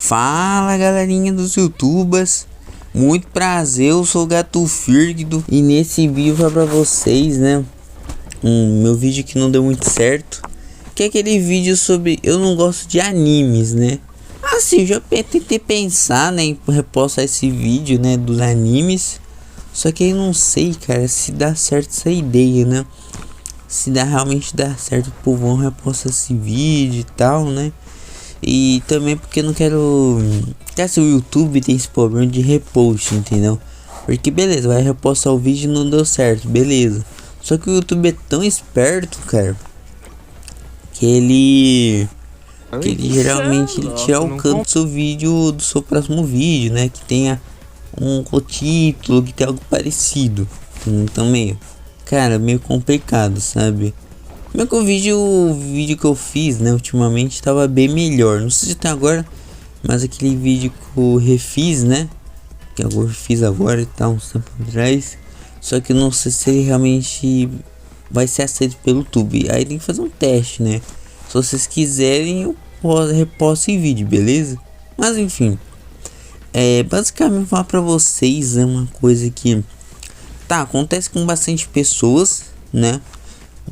Fala galerinha dos YouTubers, muito prazer, eu sou o Gato Firgdo e nesse vídeo vai pra vocês, né, meu vídeo que não deu muito certo, que é aquele vídeo sobre eu não gosto de animes, né. Assim, eu já tentei pensar, né, em repostar esse vídeo, né, dos animes, só que aí não sei, cara, se dá certo essa ideia, né, se realmente dá certo, o povão reposta esse vídeo e tal, né. E também porque eu não quero que se o YouTube tem esse problema de repost, entendeu? Porque beleza, vai repostar o vídeo e não deu certo, beleza. Só que o YouTube é tão esperto, cara, que ele geralmente ele tira o canto do seu vídeo, do seu próximo vídeo, né? Que tenha um título, que tenha algo parecido. Então meio complicado, sabe? Como é que o vídeo que eu fiz, né, ultimamente tava bem melhor. Não sei se tá agora, mas aquele vídeo que eu refiz, né, que eu fiz agora e tal, uns tempo atrás. Só que eu não sei se ele realmente vai ser aceito pelo YouTube. Aí tem que fazer um teste, né. Se vocês quiserem, eu reposto em vídeo, beleza? Mas enfim, basicamente falar pra vocês é uma coisa que acontece com bastante pessoas, né?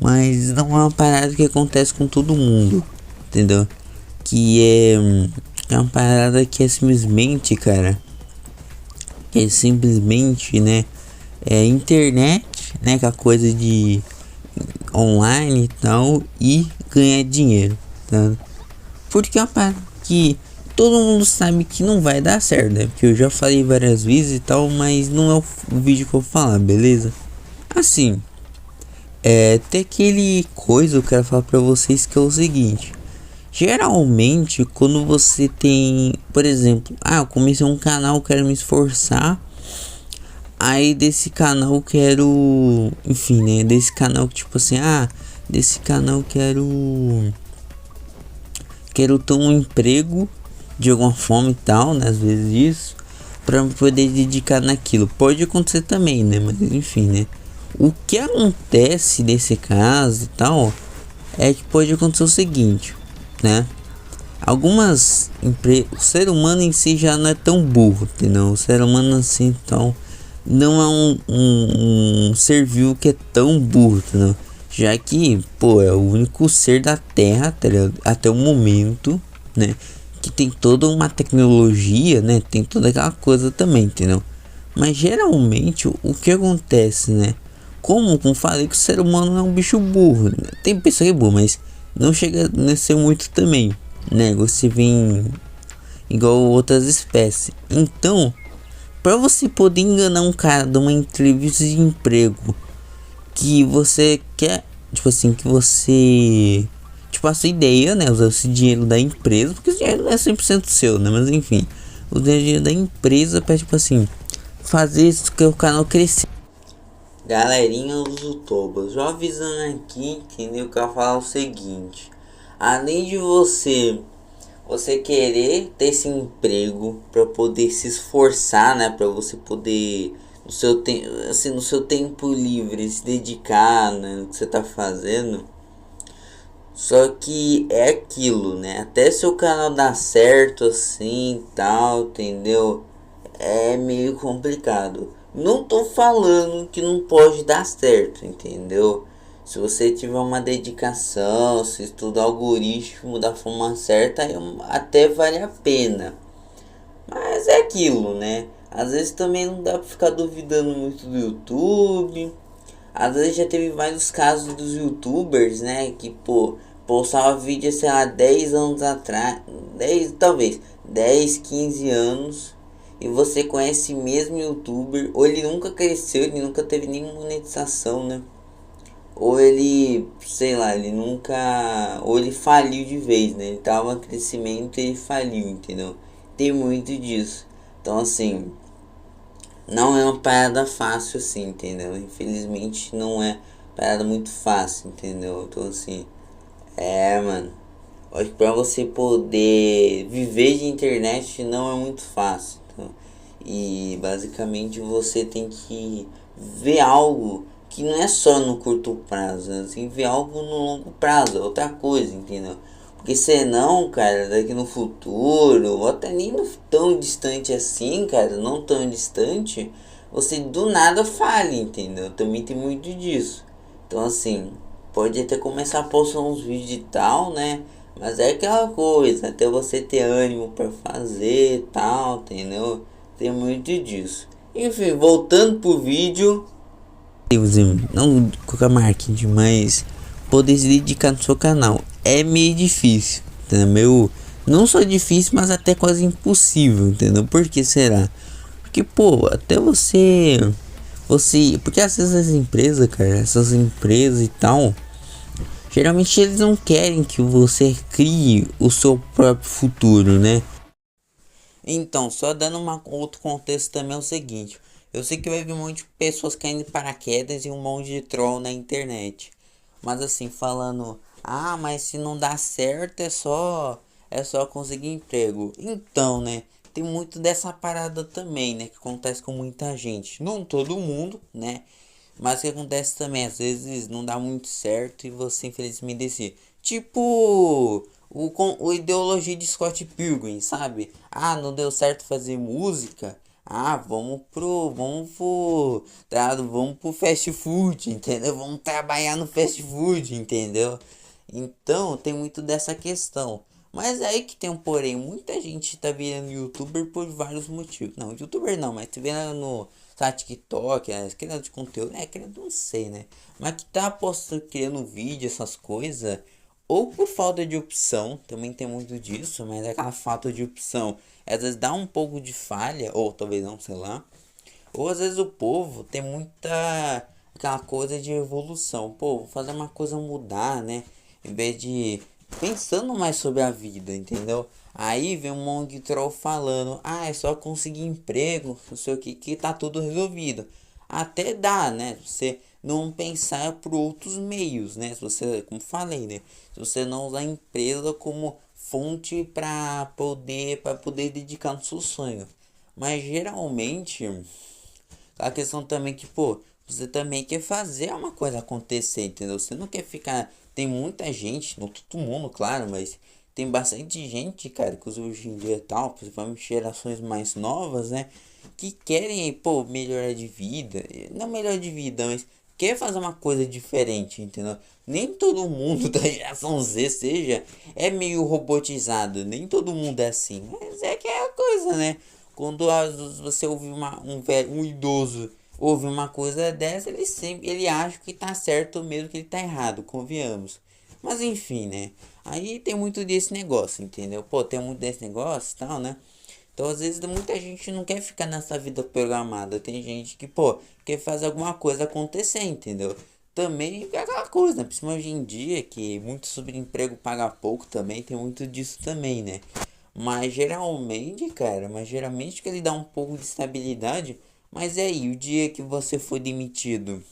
Mas não é uma parada que acontece com todo mundo, entendeu? Que é uma parada que é simplesmente, cara, que é simplesmente, né, é internet, né, com a coisa de online e tal, e ganhar dinheiro, tá? Porque é uma parada que todo mundo sabe que não vai dar certo, né? Porque eu já falei várias vezes e tal, mas não é o vídeo que eu vou falar, beleza? Assim, tem aquele coisa eu quero falar pra vocês que é o seguinte. Geralmente quando você tem, por exemplo, eu comecei um canal, quero me esforçar. Aí desse canal eu quero, enfim, né, desse canal que tipo assim, desse canal quero ter um emprego de alguma forma e tal, né, às vezes isso, pra poder dedicar naquilo. Pode acontecer também, né, mas enfim, né. O que acontece nesse caso e tal é que pode acontecer o seguinte, né? O ser humano em si já não é tão burro, entendeu? O ser humano assim, então, não é um ser vivo que é tão burro, entendeu? Já que, é o único ser da Terra, tá ligado? Até o momento, né? Que tem toda uma tecnologia, né? Tem toda aquela coisa também, entendeu? Mas geralmente o que acontece, né? Como falei que o ser humano é um bicho burro, né? Tem pessoa que é burro, mas não chega a ser muito também, né? Você vem igual outras espécies. Então, para você poder enganar um cara de uma entrevista de emprego que você quer, tipo assim, que você, tipo, a sua ideia, né? Usar esse dinheiro da empresa, porque esse dinheiro não é 100% seu, né? Mas enfim, o dinheiro da empresa para, tipo assim, fazer isso que o canal crescer. Galerinha dos YouTubers, já avisando aqui, entendeu? Que eu falar o seguinte: além de você querer ter esse emprego para poder se esforçar, né, para você poder no seu tempo, assim, no seu tempo livre se dedicar, né, no que você tá fazendo. Só que é aquilo, né? Até seu canal dar certo assim, tal, entendeu? É meio complicado. Não tô falando que não pode dar certo, entendeu? Se você tiver uma dedicação, se estudar algoritmo da forma certa, até vale a pena. Mas é aquilo, né? Às vezes também não dá pra ficar duvidando muito do YouTube. Às vezes já teve vários casos dos YouTubers, né? Que, postava vídeo, sei lá, 10 anos atrás. 10, talvez, 10, 15 anos. E você conhece mesmo youtuber, ou ele nunca cresceu, ele nunca teve nenhuma monetização, né? Ou ele, sei lá, ele nunca, ou ele faliu de vez, né? Ele tava em crescimento e ele faliu, entendeu? Tem muito disso. Então assim, não é uma parada fácil assim, entendeu? Infelizmente não é parada muito fácil, entendeu? Então assim, mano, acho que pra você poder viver de internet não é muito fácil. E basicamente você tem que ver algo que não é só no curto prazo, né? Você tem que ver algo no longo prazo, outra coisa, entendeu? Porque senão, cara, daqui no futuro, ou até nem no tão distante assim, cara, não tão distante, você do nada fale, entendeu? Também tem muito disso. Então assim, pode até começar a postar uns vídeos e tal, né? Mas é aquela coisa, até você ter ânimo pra fazer e tal, entendeu? Tem muito disso. Enfim, voltando pro vídeo. Não colocar marketing, mas poder se dedicar no seu canal é meio difícil, entendeu? Meio, não só difícil, mas até quase impossível, entendeu? Por que será? Porque, pô, até porque às vezes as empresas, cara, essas empresas e tal, geralmente eles não querem que você crie o seu próprio futuro, né? Então, só dando outro contexto também é o seguinte. Eu sei que vai vir um monte de pessoas caindo de paraquedas e um monte de troll na internet. Mas assim, falando, mas se não dá certo é só conseguir emprego. Então, né, tem muito dessa parada também, né, que acontece com muita gente. Não todo mundo, né? Mas o que acontece também, às vezes não dá muito certo e você infelizmente decide. Tipo o ideologia de Scott Pilgrim, sabe? Não deu certo fazer música. Vamos pro fast food, entendeu? Vamos trabalhar no fast food, entendeu? Então tem muito dessa questão. Mas é aí que tem um porém, muita gente tá virando youtuber por vários motivos. Não, youtuber não, mas tá vendo no TikTok, criando de conteúdo, criando, não sei, né? Mas que tá postando, criando vídeo, essas coisas, ou por falta de opção, também tem muito disso, mas aquela falta de opção, às vezes dá um pouco de falha, ou talvez não, sei lá. Ou às vezes o povo tem muita aquela coisa de evolução. Pô, vou fazer uma coisa mudar, né? Em vez de pensando mais sobre a vida, entendeu? Aí vem um monte de troll falando, é só conseguir emprego, não sei o que tá tudo resolvido. Até dá, né? Você não pensar por outros meios, né? Se você, como falei, né? Se você não usar a empresa como fonte para poder dedicar no seu sonho. Mas geralmente a questão também que, pô, você também quer fazer uma coisa acontecer, entendeu? Você não quer ficar. Tem muita gente, não todo mundo, claro, mas tem bastante gente, cara, que hoje em dia e tal, principalmente gerações mais novas, né? Que querem, pô, melhorar de vida. Não melhor de vida, mas quer fazer uma coisa diferente, entendeu? Nem todo mundo da geração Z é meio robotizado, nem todo mundo é assim. Mas é que é a coisa, né? Quando às vezes você ouve um idoso ouve uma coisa dessa, ele acha que tá certo mesmo que ele tá errado, convenhamos. Mas enfim, né? Aí tem muito desse negócio, entendeu? Pô, tem muito desse negócio e tal, né? Então às vezes muita gente não quer ficar nessa vida programada. Tem gente que, pô, quer fazer alguma coisa acontecer, entendeu? Também é aquela coisa, né? Principalmente hoje em dia, que muito subemprego paga pouco também, tem muito disso também, né? Mas geralmente que ele dá um pouco de estabilidade. Mas é aí, o dia que você foi demitido,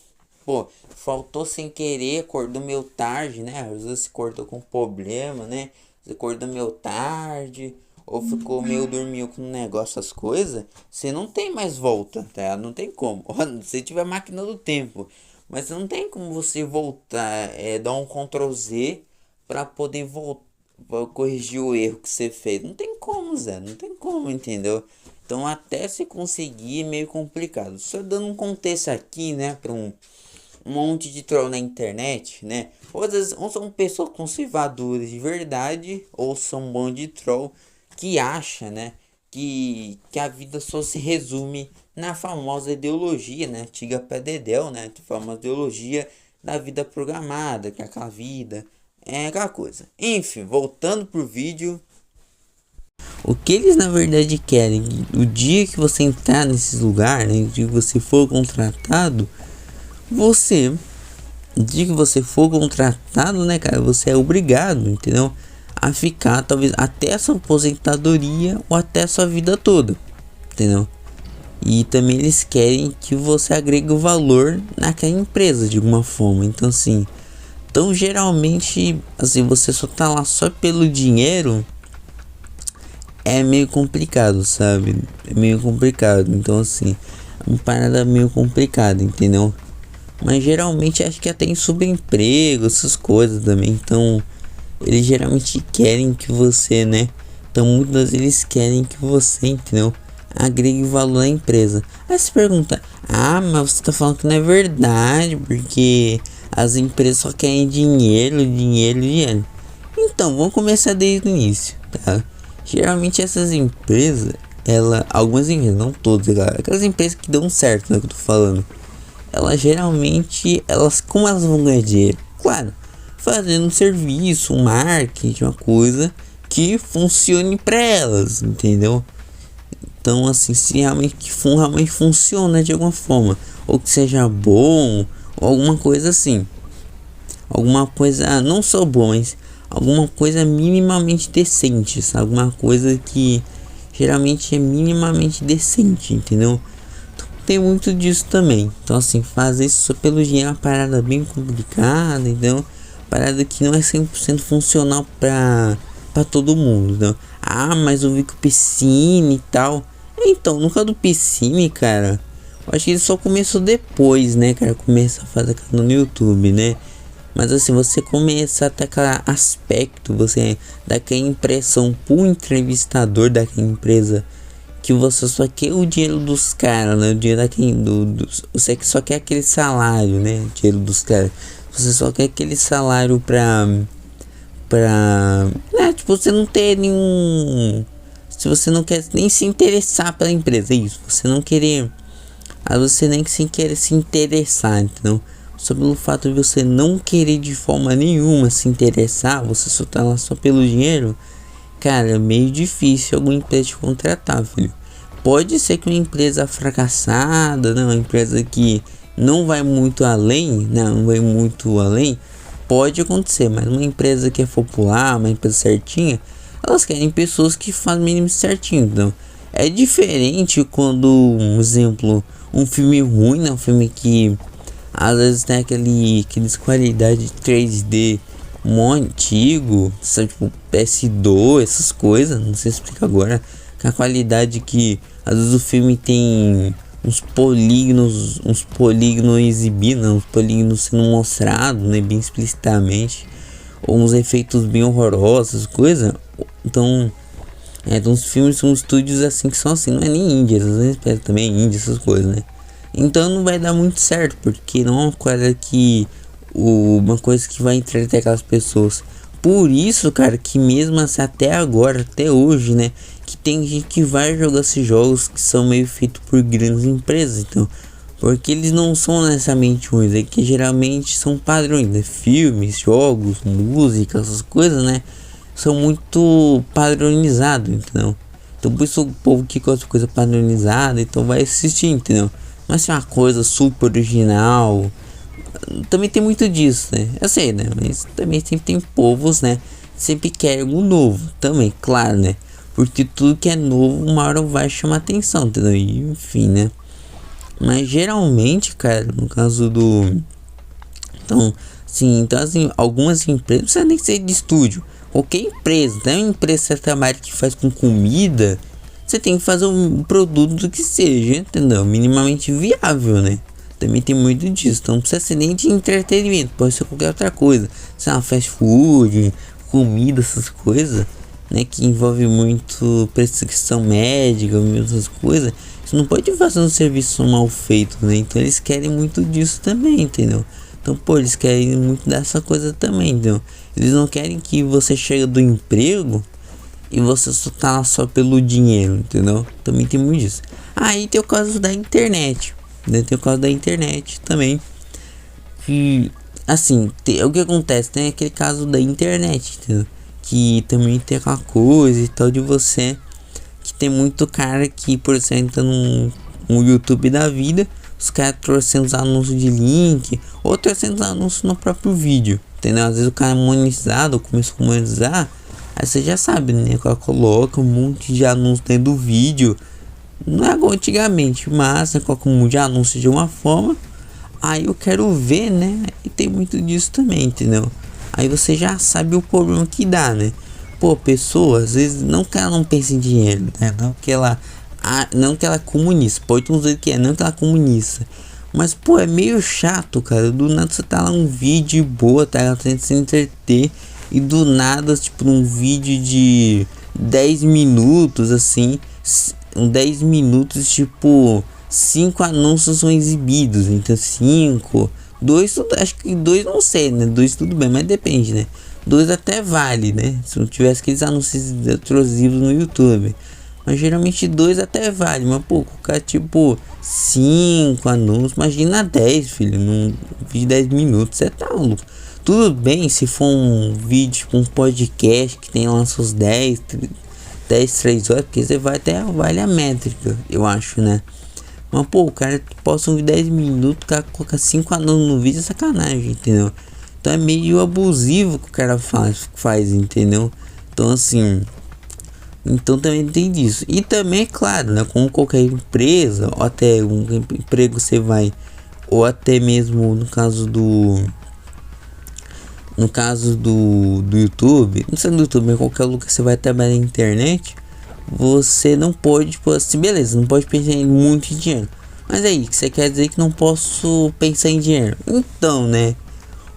pô, faltou sem querer, acordou meio tarde, né? Às vezes se acordou com problema, né? Você acordou meio tarde, ou ficou meio dormiu com um negócio, as coisas, você não tem mais volta, tá? Não tem como. Se tiver máquina do tempo, mas não tem como você voltar, dar um Ctrl Z pra poder voltar, corrigir o erro que você fez. Não tem como, Zé, não tem como, entendeu? Então até se conseguir é meio complicado. Só dando um contexto aqui, né, para um monte de troll na internet, né? Ou às vezes ou são pessoas conservadoras de verdade, ou são um monte de troll que acha, né, que a vida só se resume na famosa ideologia, né, antiga Pededel, né, a famosa ideologia da vida programada, que é aquela vida, é aquela coisa. Enfim, voltando pro vídeo. O que eles na verdade querem, o dia que você entrar nesses lugares, né, o dia que você for contratado, o dia que você for contratado, né, cara, você é obrigado, entendeu? A ficar talvez até a sua aposentadoria ou até a sua vida toda, entendeu? E também eles querem que você agregue o valor naquela empresa de alguma forma. Então geralmente, assim, você só tá lá só pelo dinheiro. É meio complicado, sabe? É meio complicado. Então, assim, é uma parada meio complicada, entendeu? Mas geralmente acho que até em subemprego, essas coisas também. Então, eles geralmente querem que você, né? Então muitas vezes eles querem que você, entendeu? Agregue valor à empresa. Aí você pergunta, ah, mas você tá falando que não é verdade, porque as empresas só querem dinheiro, dinheiro, dinheiro. Então, vamos começar desde o início, tá? Geralmente essas empresas, algumas empresas, não todas, galera, aquelas empresas que dão certo, né, que eu tô falando, elas geralmente, como elas vão ganhar dinheiro? Claro, fazendo um serviço, um marketing, uma coisa que funcione para elas, entendeu? Então, assim, se realmente funciona de alguma forma, ou que seja bom, ou alguma coisa assim, alguma coisa, não só bom, mas alguma coisa minimamente decente, sabe? Alguma coisa que geralmente é minimamente decente, entendeu? Então, tem muito disso também. Então, assim, fazer isso só pelo dinheiro é uma parada bem complicada, entendeu? Parada que não é 100% funcional pra todo mundo, entendeu? Ah, mas eu vi que o Piscine e tal. Então, no caso do Piscine, cara, eu acho que ele só começou depois, né, cara? Começa a fazer canal no YouTube, né? Mas assim, você começa a ter aquele aspecto, você dá aquela impressão pro entrevistador daquela empresa que você só quer o dinheiro dos caras, né? O dinheiro você só quer aquele salário, né? O dinheiro dos caras. Você só quer aquele salário né? Tipo, você não ter nenhum. Se você não quer nem se interessar pela empresa, é isso. Você não querer. Aí você nem sem querer se interessar, entendeu? Só pelo fato de você não querer de forma nenhuma se interessar, você só tá lá só pelo dinheiro, cara, é meio difícil alguma empresa te contratar, filho. Pode ser que uma empresa fracassada, né, uma empresa que não vai muito além, né, não vai muito além, pode acontecer, mas uma empresa que é popular, uma empresa certinha, elas querem pessoas que fazem o mínimo certinho, então é diferente quando, um exemplo, um filme ruim, né, um filme que às vezes tem aqueles qualidade 3D mó antigo, sabe, tipo PS2, essas coisas, não sei explicar agora. Com a qualidade que às vezes o filme tem uns polígonos exibidos, uns polígonos sendo mostrados, né, bem explicitamente, ou uns efeitos bem horrorosos, coisa. Então, tem uns filmes, uns estúdios assim que são assim, não é nem índia, às vezes também é índia, essas coisas, né? Então não vai dar muito certo, porque não é uma coisa que vai entreter aquelas pessoas. Por isso, cara, que mesmo assim, até agora, até hoje, né, que tem gente que vai jogar esses jogos que são meio feitos por grandes empresas, então, porque eles não são necessariamente ruins, é que geralmente são padrões, né, filmes, jogos, música, essas coisas, né, são muito padronizados, entendeu? Então por isso o povo que gosta de coisa padronizada, então vai assistir, entendeu? Mas se é uma coisa super original, também tem muito disso, né? Eu sei, né? Mas também sempre tem povos, né? Sempre quer algo novo, também, claro, né? Porque tudo que é novo, uma hora vai chamar atenção, entendeu? E, enfim, né? Mas geralmente, cara, no caso do... Então, assim, algumas empresas, não precisa nem ser de estúdio. Qualquer empresa, né? Uma empresa que você trabalha que faz com comida, você tem que fazer um produto que seja, entendeu? Minimamente viável, né? Também tem muito disso. Então não precisa ser nem de entretenimento, pode ser qualquer outra coisa. Se é uma fast food, comida, essas coisas, né? Que envolve muito prescrição médica, essas coisas. Você não pode fazer um serviço mal feito, né? Então eles querem muito disso também, entendeu? Então, pô, eles querem muito dessa coisa também, entendeu? Eles não querem que você chegue do emprego e você só tá lá só pelo dinheiro, entendeu? Também tem muito disso. Aí tem o caso da internet, né? Tem o caso da internet também. Que, assim, o que acontece? Tem aquele caso da internet, entendeu? Que também tem aquela coisa e tal de você. Que tem muito cara que, por exemplo, entra no YouTube da vida, os caras trouxendo os anúncios de link, ou trouxendo os anúncios no próprio vídeo, entendeu? Às vezes o cara é monetizado, ou começou a monetizar. Aí você já sabe, né? Ela coloca um monte de anúncios dentro do vídeo. Não é igual antigamente, mas né, coloca um monte de anúncios de uma forma. Aí eu quero ver, né? E tem muito disso também, entendeu? Aí você já sabe o problema que dá, né? Pô, pessoa, às vezes, não que ela não pense em dinheiro, né? Não que ela é comunista. Pode dizer que é, não que ela é comunista. Mas, pô, é meio chato, cara. Do nada você tá lá um vídeo boa, tá? Ela tenta se entreter. E do nada, tipo, num vídeo de 10 minutos, assim, 10 minutos, tipo, 5 anúncios são exibidos. Então, 5, 2, acho que 2 não sei, né? 2 tudo bem, mas depende, né? 2 até vale, né? Se não tivesse aqueles anúncios atrasivos no YouTube. Mas geralmente 2 até vale, mas pô, colocar tipo 5 anúncios, imagina 10, filho, num vídeo de 10 minutos, você tá louco. Tudo bem se for um vídeo, tipo um podcast que tem lá seus 3 horas, porque você vai até vale a métrica, eu acho, né? Mas pô, o cara posta um vídeo de 10 minutos, o cara coloca 5 anúncios no vídeo, é sacanagem, entendeu? Então é meio abusivo que o cara faz, entendeu? Então assim. Então também tem disso. E também, é claro, né? Como qualquer empresa, ou até um emprego você vai, ou até mesmo no caso do. No caso do YouTube, não sei do YouTube, mas qualquer lugar que você vai trabalhar na internet, você não pode, tipo assim, beleza, não pode pensar em muito dinheiro. Mas aí, que você quer dizer que não posso pensar em dinheiro? Então, né?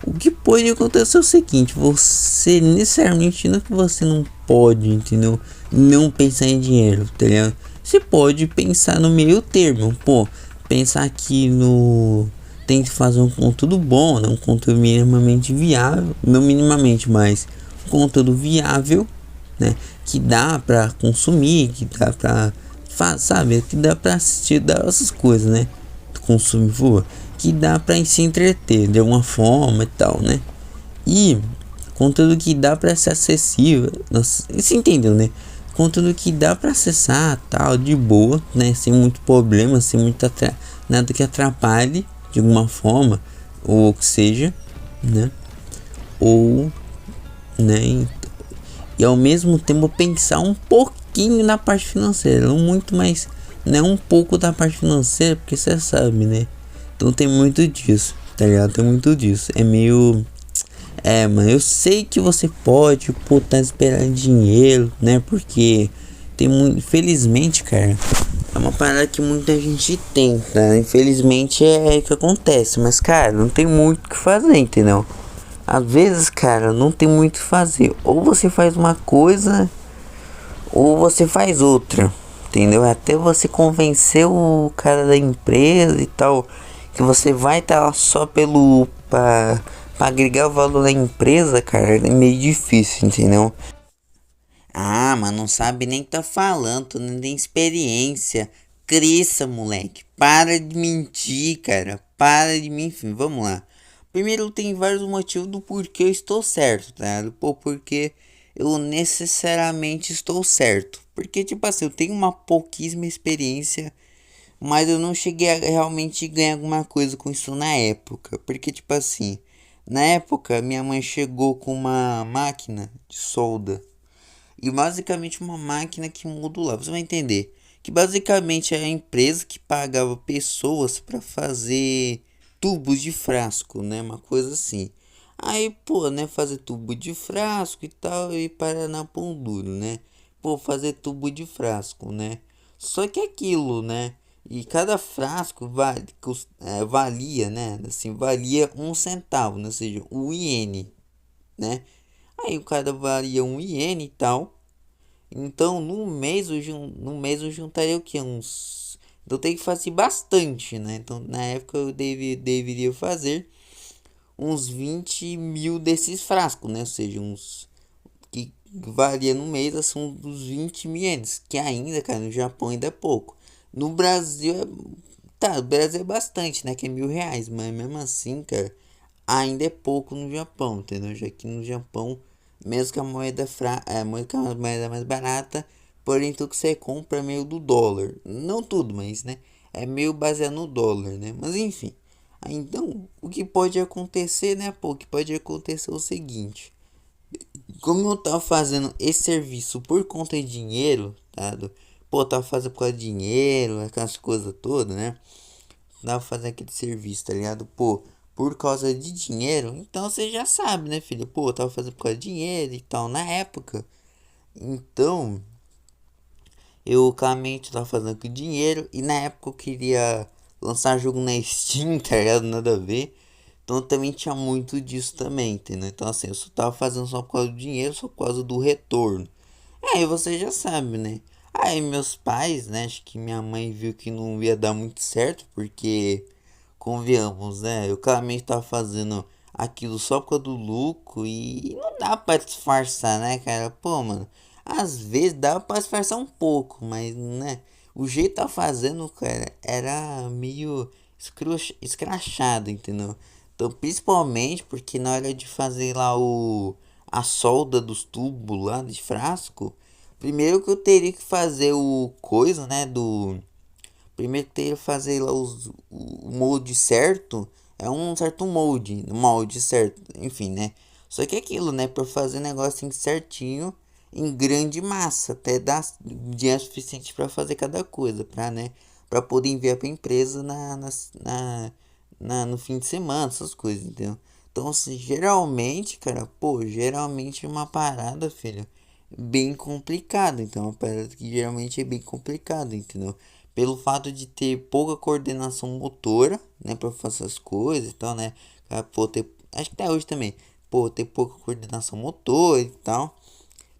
O que pode acontecer é o seguinte, você necessariamente não é que você não pode, entendeu? Não pensar em dinheiro, tá ligado? Você pode pensar no meio termo, pô, pensar aqui no tem que fazer um conteúdo bom, né? Um conteúdo minimamente viável, não minimamente, mas um conteúdo viável, né? Que dá pra consumir, que dá pra sabe, que dá pra assistir, dá essas coisas, né? Consumir, pô, que dá pra se entreter de alguma forma e tal, né? E conteúdo que dá pra ser acessível, nossa, você entendeu, né? Conteúdo que dá pra acessar tal, de boa, né? Sem muito problema, sem muito nada que atrapalhe de alguma forma, ou que seja, né? Ou, né? E ao mesmo tempo pensar um pouquinho na parte financeira, não muito, mas né, um pouco da parte financeira, porque você sabe, né? Então tem muito disso, tá ligado? Tem muito disso. É meio. É, mano, eu sei que você pode, pô, tá esperando dinheiro, né? Porque tem muito. Infelizmente, cara, é uma parada que muita gente tem, tá? Infelizmente é o que acontece, mas, cara, não tem muito o que fazer, entendeu? Às vezes, cara, não tem muito o que fazer. Ou você faz uma coisa, ou você faz outra, entendeu? Até você convencer o cara da empresa e tal, que você vai estar lá só pelo pra agregar o valor da empresa, cara, é meio difícil, entendeu? Ah, mas não sabe nem tá falando, tu não tem experiência. Cresça, moleque. Para de mentir, cara. Para de mentir. Vamos lá. Primeiro, tem vários motivos do porquê eu estou certo, tá? Pô, porque eu necessariamente estou certo. Porque, tipo assim, eu tenho uma pouquíssima experiência, mas eu não cheguei a realmente ganhar alguma coisa com isso na época. Porque, tipo assim, na época, minha mãe chegou com uma máquina de solda. E basicamente uma máquina que modulava. Você vai entender. Que basicamente é a empresa que pagava pessoas para fazer tubos de frasco, né? Uma coisa assim. Aí, pô, né? Fazer tubo de frasco e tal. E para na pão duro, né? Pô, fazer tubo de frasco, né? Só que aquilo, né? E cada frasco valia, né? Assim, valia 1 centavo, né? Ou seja, um iene, né? Aí o cara valia um iene e tal. Então no mês eu juntaria o que? Uns. Então tem que fazer bastante, né? Então na época eu deveria fazer uns 20 mil desses frascos, né? Ou seja, uns. Que valia no mês são dos 20 mil ienes. Que ainda, cara, no Japão ainda é pouco. No Brasil é. Tá, no Brasil é bastante, né? Que é R$ 1.000. Mas mesmo assim, cara, ainda é pouco no Japão, entendeu? Já que no Japão, mesmo que a moeda mesmo que a moeda mais barata, porém tudo que você compra é meio do dólar. Não tudo, mas né, é meio baseado no dólar, né? Mas enfim. Aí, então, o que pode acontecer, né, pô? O que pode acontecer é o seguinte. Como eu tava fazendo esse serviço por conta de dinheiro, tá? Pô, eu tava fazendo por causa de dinheiro, aquelas coisas todas, né? Tava fazendo aquele serviço, tá ligado? Pô, por causa de dinheiro, então você já sabe, né, filho? Pô, eu tava fazendo por causa de dinheiro e tal, na época. Então, eu claramente tava fazendo com dinheiro. E na época eu queria lançar jogo na Steam, tá ligado? Nada a ver. Então também tinha muito disso também, entendeu? Então assim, eu só tava fazendo só por causa do dinheiro, só por causa do retorno. Aí você já sabe, né? Aí meus pais, né? Acho que minha mãe viu que não ia dar muito certo, porque, convenhamos, né? Eu claramente tava fazendo aquilo só por causa do lucro e não dá pra disfarçar, né, cara? Pô, mano, às vezes dá pra disfarçar um pouco, mas, né? O jeito que tava fazendo, cara, era meio escrachado, entendeu? Então, principalmente porque na hora de fazer lá a solda dos tubos lá de frasco, primeiro que eu teria que fazer o coisa, né, do primeiro que teria que fazer lá o molde certo, é um certo molde certo, enfim, né? Só que é aquilo, né, para fazer negócio assim certinho em grande massa, até dar dinheiro suficiente para fazer cada coisa, para, né, para poder enviar para empresa no fim de semana, essas coisas, entendeu? Então, assim, geralmente, cara, pô, geralmente é uma parada, filho, bem complicada. Então, é uma parada que geralmente é bem complicada, entendeu? Pelo fato de ter pouca coordenação motora, né, pra fazer as coisas e tal, né? Cara, pô, acho que até hoje também, pô, ter pouca coordenação motora e tal.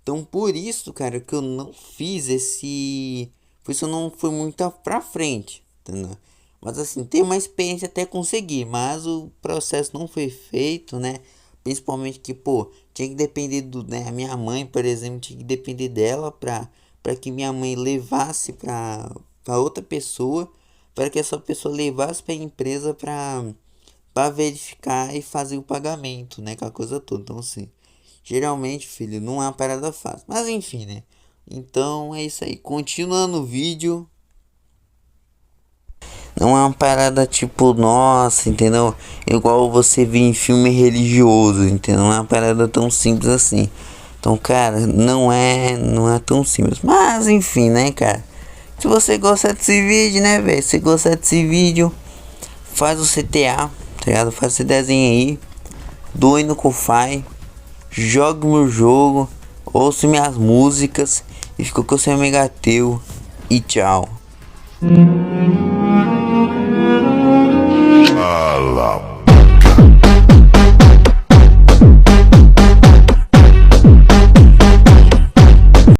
Então, por isso, cara, que eu não fiz esse. Por isso eu não fui muito pra frente, entendeu? Mas assim, tem uma experiência até conseguir, mas o processo não foi feito, né? Principalmente que, pô, tinha que depender né? A minha mãe, por exemplo, tinha que depender dela pra que minha mãe levasse pra outra pessoa, para que essa pessoa levasse pra empresa pra verificar e fazer o pagamento, né? Aquela coisa toda. Então, assim, geralmente, filho, não é uma parada fácil. Mas enfim, né? Então é isso aí. Continuando o vídeo. Não é uma parada tipo, nossa, entendeu? Igual você vê em filme religioso, entendeu? Não é uma parada tão simples assim. Então, cara, não é tão simples. Mas, enfim, né, cara? Se você gostar desse vídeo, né, velho? Se gostar desse vídeo, faz o CTA, tá ligado? Faz esse desenho aí. Doe no Ko-Fi. Jogue meu jogo. Ouça minhas músicas. E ficou com o seu Megateu. E tchau. Alabama.